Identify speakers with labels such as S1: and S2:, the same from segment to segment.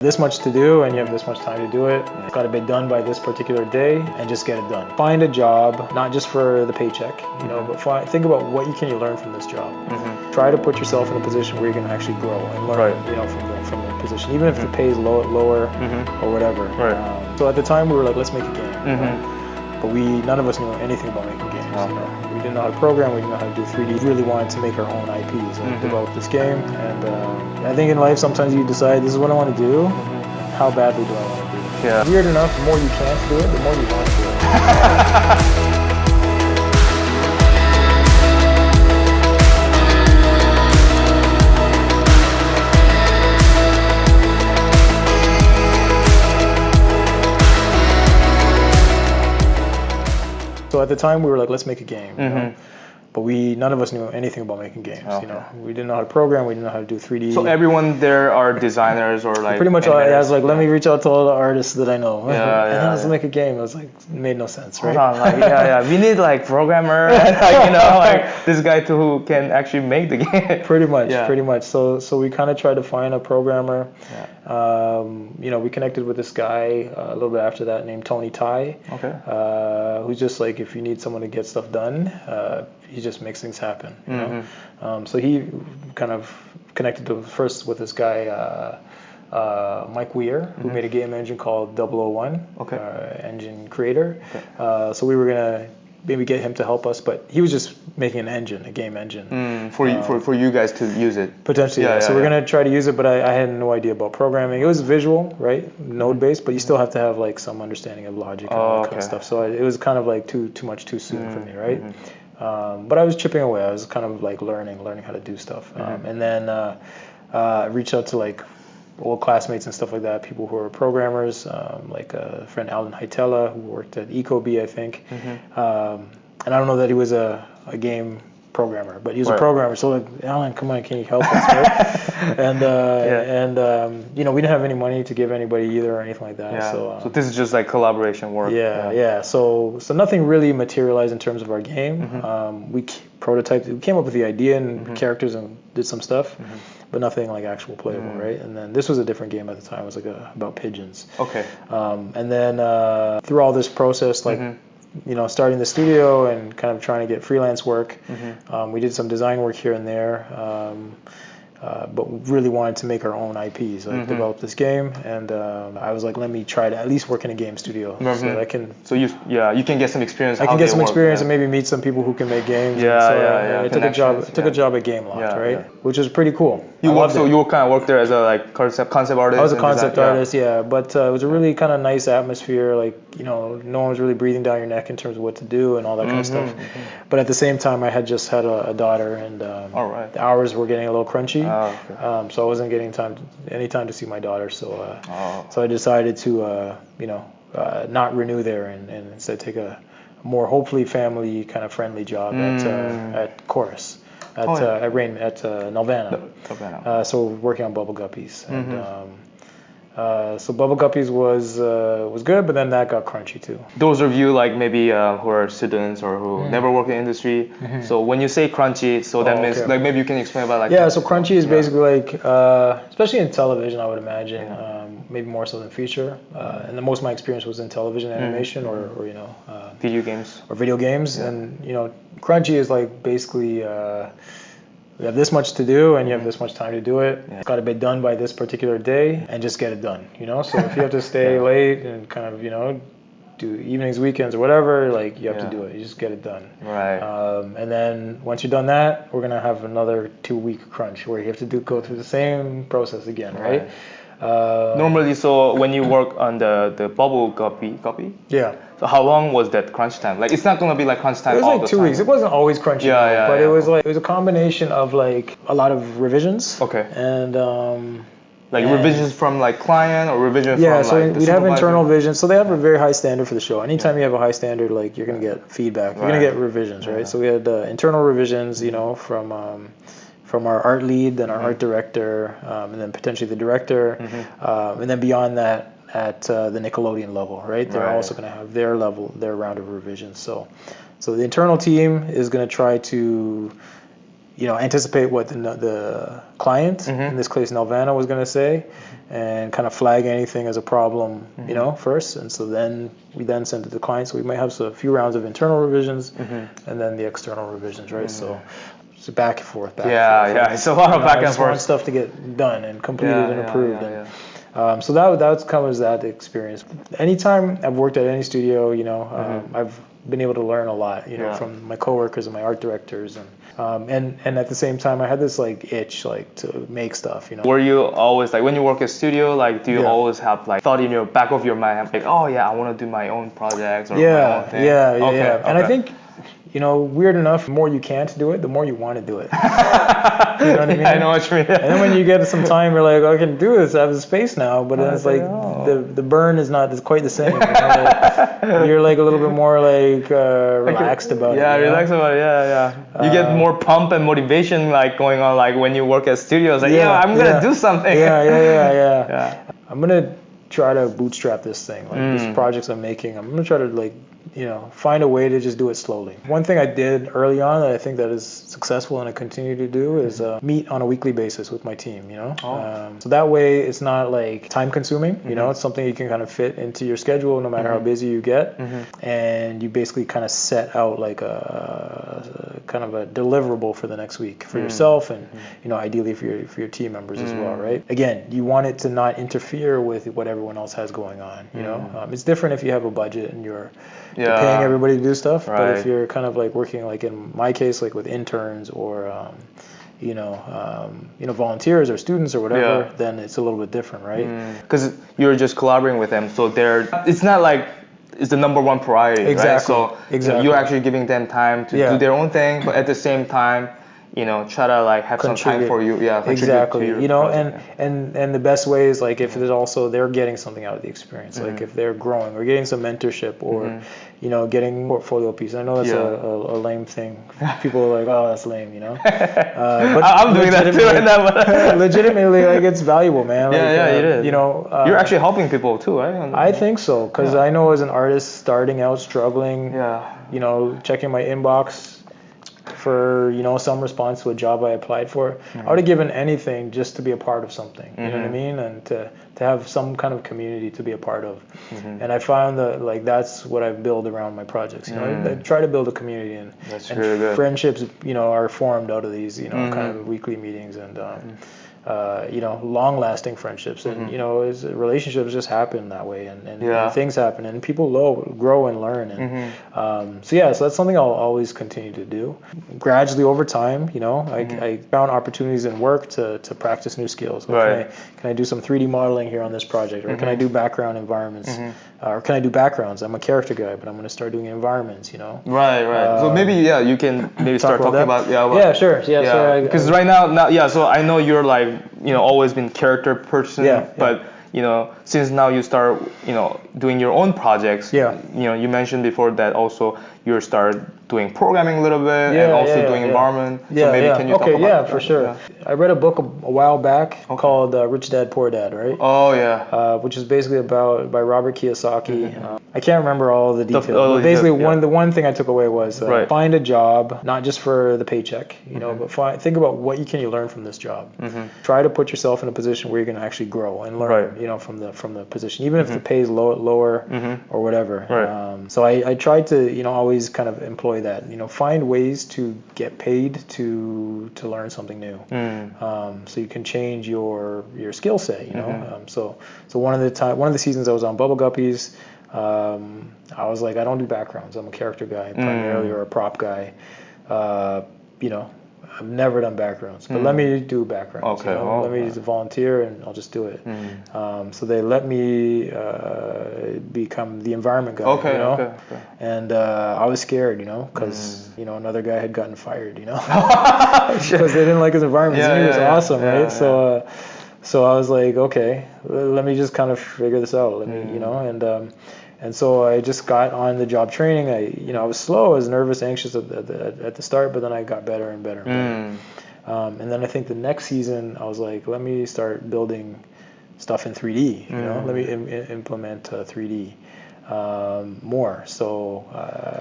S1: this much to do and you have this much time to do it. It's got to be done by this particular day and just get it done. Find a job, not just for the paycheck, but think about what you learn from this job. Try to put yourself in a position where you can actually grow and learn, from the position, even if the pay is lower or whatever. So at the time we were like, let's make a game. But none of us knew anything about making games. We didn't know how to program, we didn't know how to do 3D. We really wanted to make our own IPs and develop this game. And I think in life sometimes you decide, this is what I want to do. How badly do I want to do it?
S2: Yeah.
S1: Weird enough, the more you can't do it, the more you want to do it. So at the time we were like, let's make a game. But none of us knew anything about making games. We didn't know how to program, we didn't know how to do 3D.
S2: So everyone there are designers or like
S1: pretty much I was like, let me reach out to all the artists that I know. Let's make a game. It was like, it made no sense, right?
S2: Hold on, we need like programmer and like this guy who can actually make the game.
S1: Pretty much. So we kind of tried to find a programmer. We connected with this guy a little bit after that named Tony Tai. Who's just like, if you need someone to get stuff done, he just makes things happen. So he kind of connected first with this guy, Mike Weir, who made a game engine called 001, engine creator. So we were gonna maybe get him to help us, but he was just making an engine, a game engine.
S2: For you guys to use it?
S1: Potentially, So we're going to try to use it, but I had no idea about programming. It was visual, right? Node-based, but you still have to have like some understanding of logic and all that kind of stuff. So it was kind of like too much too soon for me, right? But I was chipping away. I was kind of like learning how to do stuff. And then I reached out to like old classmates and stuff like that, people who are programmers, like a friend Alan Heitella, who worked at Ecobee, I think. And I don't know that he was a game programmer, but he was a programmer. So like, Alan, come on, can you help us? Right? And we didn't have any money to give anybody either or anything like that.
S2: So this is just like collaboration work.
S1: So nothing really materialized in terms of our game. We prototyped, we came up with the idea and characters and did some stuff. But nothing like actual playable, right? And then this was a different game at the time. It was like about pigeons. And then through all this process, like starting the studio and kind of trying to get freelance work, we did some design work here and there. But we really wanted to make our own IPs, like develop this game, and I was like, let me try to at least work in a game studio so that I can.
S2: So you can get some experience.
S1: I can get some experience and maybe meet some people who can make games. I took a job at Game Loft, right, which was pretty cool.
S2: You kind of worked there as a like concept artist.
S1: I was a concept artist, but it was a really kind of nice atmosphere. Like no one was really breathing down your neck in terms of what to do and all that kind of stuff. But at the same time, I had just had a daughter, and the hours were getting a little crunchy. So I wasn't getting any time to see my daughter. So I decided to not renew there and instead take a more hopefully family kind of friendly job at Chorus. At Nelvana. So working on Bubble Guppies. And so Bubble Guppies was good, but then that got crunchy too.
S2: Those of you like maybe who are students or who never work in the industry, so when you say crunchy, so that means like maybe you can explain about like
S1: so crunchy is basically like especially in television, I would imagine, maybe more so than feature. And most of my experience was in television animation or
S2: video games.
S1: And crunchy is like basically you have this much to do and you have this much time to do it. It's got to be done by this particular day and just get it done, So if you have to stay late and kind of, do evenings, weekends or whatever, like you have to do it. You just get it done. And then once you're done that, we're going to have another 2-week crunch where you have to go through the same process again, right?
S2: Normally, so when you work on the Bubble Guppy? So how long was that crunch time? Like, it's not gonna be like crunch time all the time. It was like 2 weeks. It wasn't always crunchy,
S1: but it was a combination of like a lot of revisions. And
S2: revisions from like client or revisions from
S1: so
S2: like the
S1: we'd have internal visions. So they have a very high standard for the show. Anytime you have a high standard, like you're gonna get feedback. You're gonna get revisions, right? So we had internal revisions, from our art lead, then our art director, and then potentially the director, and then beyond that, at the Nickelodeon level, right? They're also going to have their round of revisions. So the internal team is going to try to, anticipate what the client, in this case Nelvana, was going to say, and kind of flag anything as a problem, first. And so then we send it to the client. So we might have a few rounds of internal revisions, and then the external revisions, right? So it's back and forth.
S2: Yeah. It's a lot of back and forth.
S1: I want stuff to get done and completed and approved. So that covers that experience. Anytime I've worked at any studio, I've been able to learn a lot, from my coworkers and my art directors, and at the same time I had this itch to make stuff.
S2: Were you always when you work at studio, do you always have thought in your back of your mind oh yeah, I want to do my own projects or my own thing?
S1: Yeah. And I think weird enough, the more you can't do it, the more you want to do it. You know what I mean?
S2: I know what you mean.
S1: And then when you get some time, you're like, I can do this. I have the space now. But then it's the burn is not quite the same. You're a little bit more relaxed about it.
S2: Yeah, relaxed about it. Yeah. You get more pump and motivation going on when you work at studios. I'm gonna do something.
S1: Yeah. I'm gonna try to bootstrap this thing. These projects I'm making, I'm gonna try to find a way to just do it slowly. One thing I did early on that I think that is successful and I continue to do is meet on a weekly basis with my team, so that way it's not time consuming, it's something you can kind of fit into your schedule no matter how busy you get, and you basically kind of set out a kind of a deliverable for the next week for yourself and ideally for your team members as well, right? Again, you want it to not interfere with what everyone else has going on, it's different if you have a budget and you're paying everybody to do stuff, right. But if you're kind of working in my case with interns or volunteers or students or whatever, then it's a little bit different, right?
S2: Because you're just collaborating with them, so it's not it's the number one priority,
S1: exactly.
S2: Right? So you're actually giving them time to do their own thing, but at the same time, try to have
S1: contribute.
S2: Some time for you. Yeah,
S1: exactly. And the best way is if there's also they're getting something out of the experience, if they're growing or getting some mentorship or getting portfolio piece. I know that's a lame thing. People are oh, that's lame, But
S2: I'm doing that too right now.
S1: Legitimately, it's valuable, man.
S2: It is. You're actually helping people too, right?
S1: I think so, because I know as an artist starting out, struggling, checking my inbox for some response to a job I applied for, I would have given anything just to be a part of something. You know what I mean? And to have some kind of community to be a part of. And I found that that's what I've built around my projects. I try to build a community, and
S2: really good.
S1: Friendships are formed out of these kind of weekly meetings and long-lasting friendships, and relationships just happen that way, and things happen, and people grow and learn, and so that's something I'll always continue to do. Gradually over time, I found opportunities in work to practice new skills. Right. Can I do some 3D modeling here on this project, or can I do background environments, or can I do backgrounds? I'm a character guy, but I'm going to start doing environments.
S2: Right. So maybe you can maybe start talking about
S1: sure.
S2: Because right now so I know you're always been character person, but since now you start doing your own projects, you mentioned before that also you start doing programming a little bit and also doing environment. So maybe can you talk about that?
S1: For sure. I read a book a while back called Rich Dad Poor Dad, right?
S2: Oh yeah.
S1: Which is basically by Robert Kiyosaki. I can't remember all the details. But basically, the one thing I took away was find a job, not just for the paycheck, but think about what can you learn from this job. Try to put yourself in a position where you're going to actually grow and learn, from the position, even if the pay is lower or whatever. So I tried to always kind of employ that. Find ways to get paid to learn something new. So you can change your skill set. So one of the seasons I was on Bubble Guppies. I was I don't do backgrounds. I'm a character guy primarily, or a prop guy. I've never done backgrounds, but let me do backgrounds.
S2: Okay.
S1: Let me just volunteer and I'll just do it. So they let me become the environment guy. Okay. And I was scared, because another guy had gotten fired, because they didn't like his environment. He was awesome, right? So I was okay, let me just kind of figure this out. Let me, and so I just got on the job training. I was slow, I was nervous, anxious at the start, but then I got better and better and better. And then I think the next season I was let me start building stuff in 3D. Let me implement 3D. more. So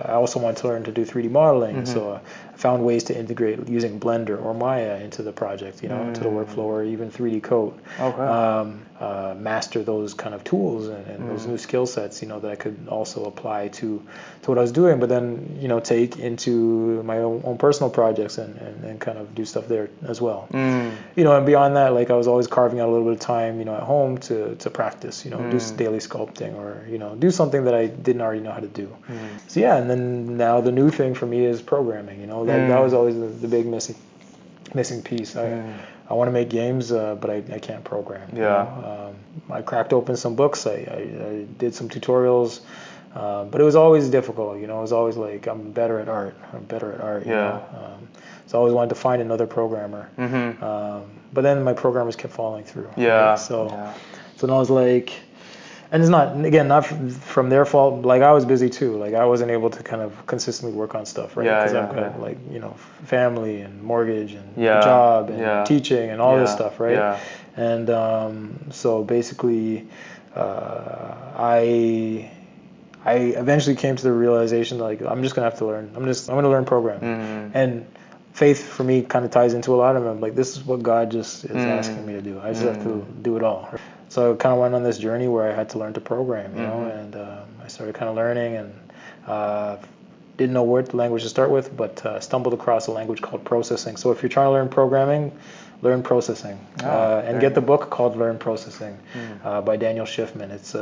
S1: I also wanted to learn to do 3D modeling. So I found ways to integrate using Blender or Maya into the project, into the workflow, or even 3D Code. Master those kind of tools and those new skill sets, that I could also apply to what I was doing, but then, take into my own personal projects and kind of do stuff there as well. And beyond that, like I was always carving out a little bit of time, at home to practice, do daily sculpting or, do something that I didn't already know how to do. So yeah, and then now the new thing for me is programming, that was always the big missing piece. I want to make games, but I can't program. I cracked open some books. I did some tutorials, but it was always difficult. It was always like I'm better at art. So I always wanted to find another programmer. But then my programmers kept falling through. Right? So then I was like, and it's not from their fault. Like I was busy too. Like I wasn't able to kind of consistently work on stuff, right? Because I've got like family and mortgage and job and teaching and all this stuff, right? And so basically, I eventually came to the realization that, like, I'm just gonna have to learn. I'm gonna learn programming. And faith for me kind of ties into a lot of them. Like this is what God just is asking me to do. I just have to do it all. So I kind of went on this journey where I had to learn to program, and I started kind of learning and didn't know what language to start with, but stumbled across a language called processing. So if you're trying to learn programming, learn processing, and get the book called Learn Processing by Daniel Schiffman. It's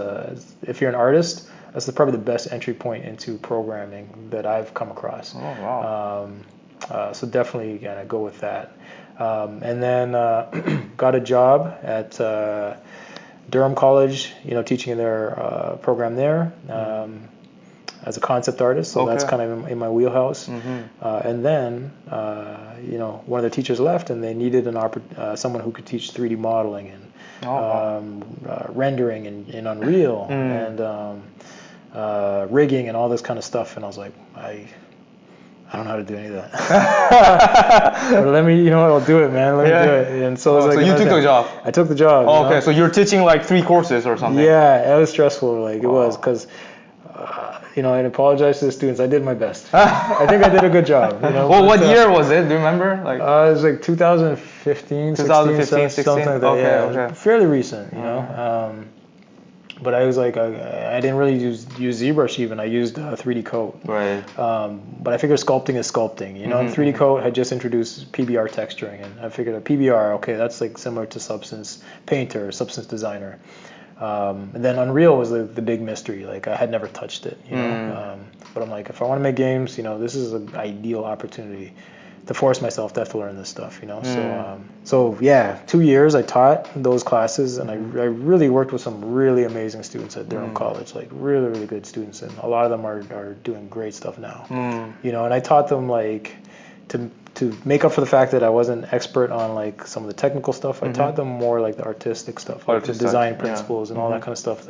S1: if you're an artist, that's probably the best entry point into programming that I've come across. So definitely gonna go with that. And then got a job at Durham College, teaching in their program there as a concept artist. So that's kind of in my wheelhouse. And then, one of the teachers left, and they needed someone who could teach 3D modeling and rendering in Unreal and rigging and all this kind of stuff. And I was like, I don't know how to do any of that. But let me, I'll do it, man. Let me do it. And so,
S2: so you took the job?
S1: I took the job.
S2: Okay, so you're teaching like 3 courses or something?
S1: Yeah, it was stressful. Like it was, because, I apologize to the students. I did my best. I think I did a good job.
S2: Well, what year was it? Do you remember?
S1: Like it was like 2015, 16, something like that. Okay. Fairly recent, but I was like, I didn't really use ZBrush even. I used 3D Code.
S2: Right.
S1: But I figured sculpting is sculpting. 3D Code had just introduced PBR texturing, and I figured a PBR, okay, that's like similar to Substance Painter, Substance Designer. And then Unreal was the big mystery. Like I had never touched it, but I'm like, if I want to make games, this is an ideal opportunity to force myself to have to learn this stuff, So yeah, 2 years I taught those classes, and I really worked with some really amazing students at Durham College, like really, really good students, and a lot of them are doing great stuff now. And I taught them like to make up for the fact that I wasn't expert on like some of the technical stuff. I taught them more like the artistic stuff, like the design principles and all that kind of stuff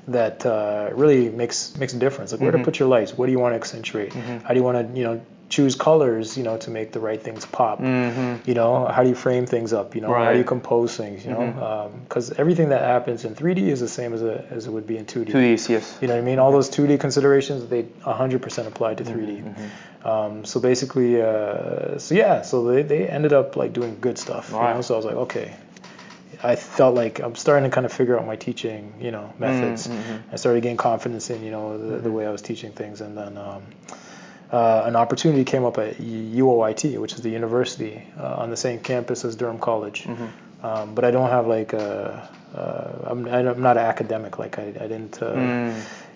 S1: that really makes a difference. Like where to put your lights, what do you want to accentuate, how do you want to choose colors, to make the right things pop. How do you frame things up? How do you compose things? Because everything that happens in 3D is the same as it would be in 2D.
S2: 2D, yes.
S1: You know what I mean? All those 2D considerations, they 100% apply to 3D. So basically, so they ended up like doing good stuff. So I was like, okay. I felt like I'm starting to kind of figure out my teaching, methods. I started getting confidence in, the way I was teaching things, and then. An opportunity came up at UOIT, which is the university on the same campus as Durham College. But I don't have like I'm not an academic. Like I didn't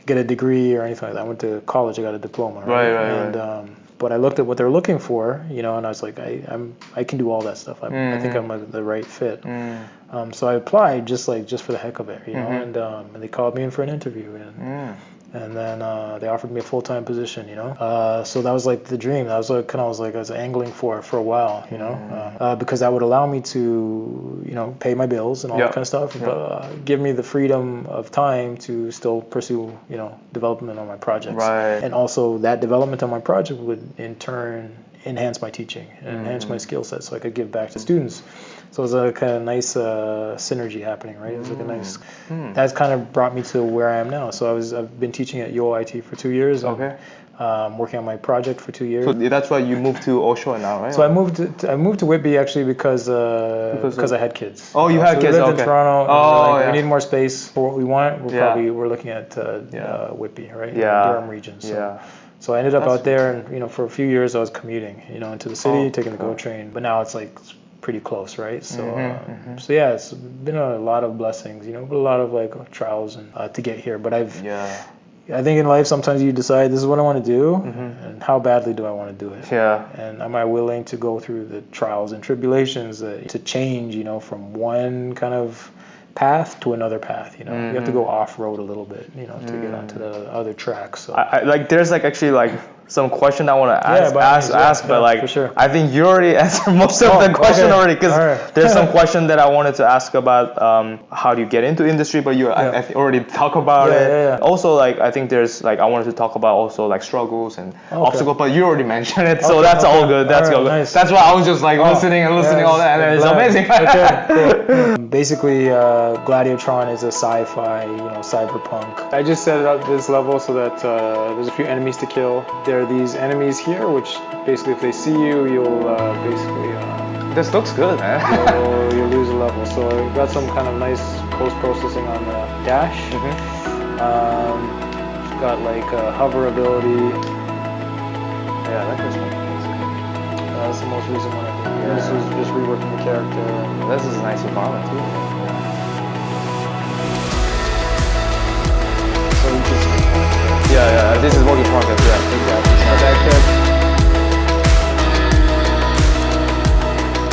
S1: get a degree or anything like that. I went to college. I got a diploma. Right. But I looked at what they're looking for, and I was like, I can do all that stuff. I think I'm the right fit. So I applied just for the heck of it, and they called me in for an interview, and then they offered me a full-time position, so that was like the dream. That was like I was angling for a while, because that would allow me to, pay my bills and all that kind of stuff, but give me the freedom of time to still pursue, development on my projects. And also that development on my project would in turn enhance my teaching and enhance my skill set, so I could give back to students. So it was a kind of nice synergy happening, right? It was like a nice. That's kind of brought me to where I am now. So I've been teaching at UOIT for 2 years.
S2: Okay.
S1: Working on my project for 2 years.
S2: So that's why you moved to Oshawa now, right?
S1: So I moved to Whitby actually because I had kids.
S2: Oh, you had kids.
S1: We lived in Toronto. And
S2: yeah.
S1: We need more space for what we want. We're looking at Whitby, right?
S2: Yeah.
S1: Durham region. So I ended up out there, and for a few years I was commuting, into the city, taking the GO train. But now it's like pretty close, right? So so yeah, it's been a lot of blessings, but a lot of like trials and to get here. But I think in life sometimes you decide this is what I want to do, and how badly do I want to do it?
S2: Yeah.
S1: And am I willing to go through the trials and tribulations to change, from one kind of path to another path? You have to go off road a little bit, to get onto the other tracks. So
S2: there's actually some question I want to ask, but
S1: for sure.
S2: I think you already answered most of the question already, because there's some question that I wanted to ask about how do you get into industry, but I already talked about it.
S1: Yeah.
S2: Also, I think there's I wanted to talk about also struggles and obstacles, but you already mentioned it, so that's all good. That's all good. Nice. That's why I was just listening all that, and it's amazing.
S1: Okay, cool. Basically, Gladiatron is a sci-fi, cyberpunk. I just set it up this level so that there's a few enemies to kill. There are these enemies here, which basically if they see you, you'll
S2: this looks good, man.
S1: you'll lose a level. So I've got some kind of nice post-processing on the dash. Got hover ability.
S2: Yeah, I like this one.
S1: That's the most recent one I think. Yeah. This was just reworking the character.
S2: This is a nice environment too.
S1: So you can
S2: yeah, this is work in progress, yeah.